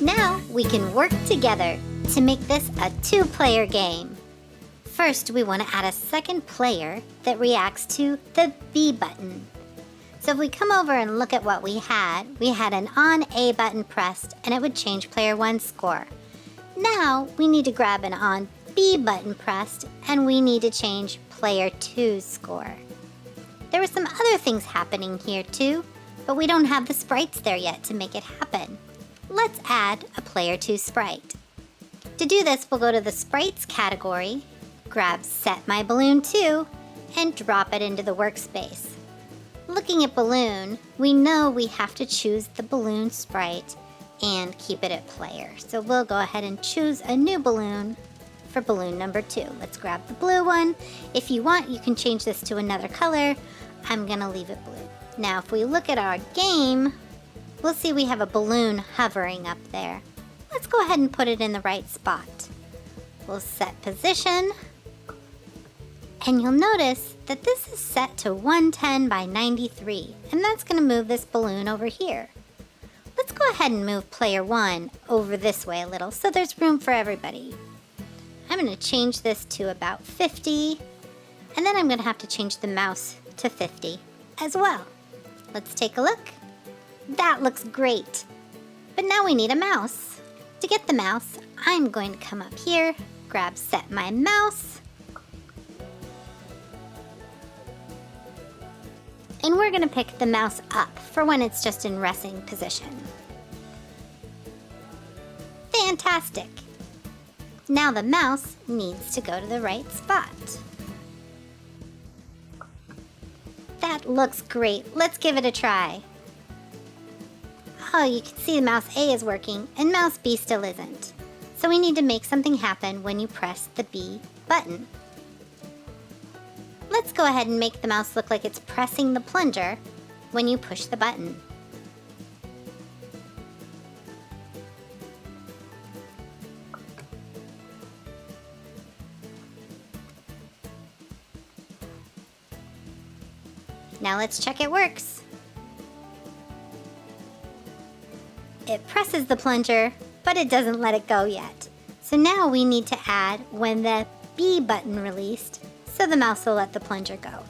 Now we can work together to make this a 2-player game. First, we want to add a second player that reacts to the B button. So if we come over and look at what we had an on A button pressed and it would change player 1's score. Now we need to grab an on B button pressed and we need to change player 2's score. There were some other things happening here too, but we don't have the sprites there yet to make it happen. Let's add a player 2 sprite. To do this, we'll go to the Sprites category, grab Set My Balloon 2, and drop it into the workspace. Looking at Balloon, we know we have to choose the balloon sprite and keep it at player. So we'll go ahead and choose a new balloon for balloon number 2. Let's grab the blue one. If you want, you can change this to another color. I'm gonna leave it blue. Now, if we look at our game, we'll see we have a balloon hovering up there. Let's go ahead and put it in the right spot. We'll set position, and you'll notice that this is set to 110 by 93, and that's gonna move this balloon over here. Let's go ahead and move player 1 over this way a little so there's room for everybody. I'm gonna change this to about 50, and then I'm gonna have to change the mouse to 50 as well. Let's take a look. That looks great. But now we need a mouse. To get the mouse, I'm going to come up here, grab Set My Mouse, and we're gonna pick the mouse up for when it's just in resting position. Fantastic! Now the mouse needs to go to the right spot. That looks great. Let's give it a try. Oh, you can see mouse A is working and mouse B still isn't. So we need to make something happen when you press the B button. Let's go ahead and make the mouse look like it's pressing the plunger when you push the button. Now let's check it works. It presses the plunger, but it doesn't let it go yet. So now we need to add when the B button released, so the mouse will let the plunger go.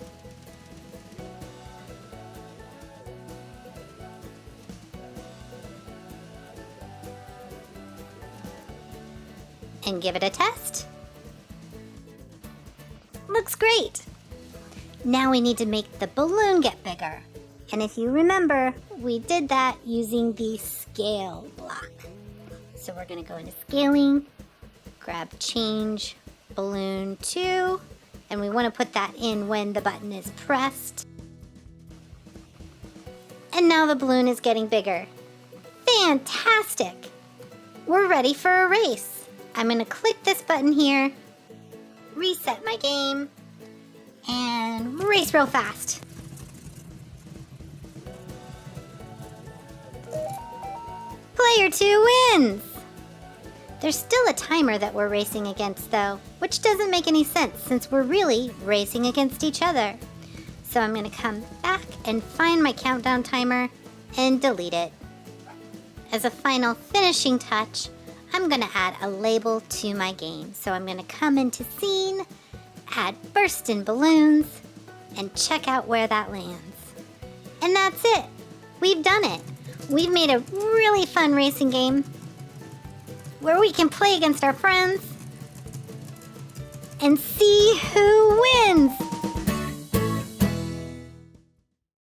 And give it a test. Looks great. Now we need to make the balloon get bigger. And if you remember, we did that using the scale block. So we're gonna go into scaling, grab change balloon 2, and we wanna put that in when the button is pressed. And now the balloon is getting bigger. Fantastic! We're ready for a race. I'm gonna click this button here, reset my game, and race real fast. Player 2 wins! There's still a timer that we're racing against though, which doesn't make any sense since we're really racing against each other. So I'm gonna come back and find my countdown timer and delete it. As a final finishing touch, I'm gonna add a label to my game. So I'm gonna come into scene, add Burstin balloons, and check out where that lands. And that's it. We've done it. We've made a really fun racing game where we can play against our friends and see who wins.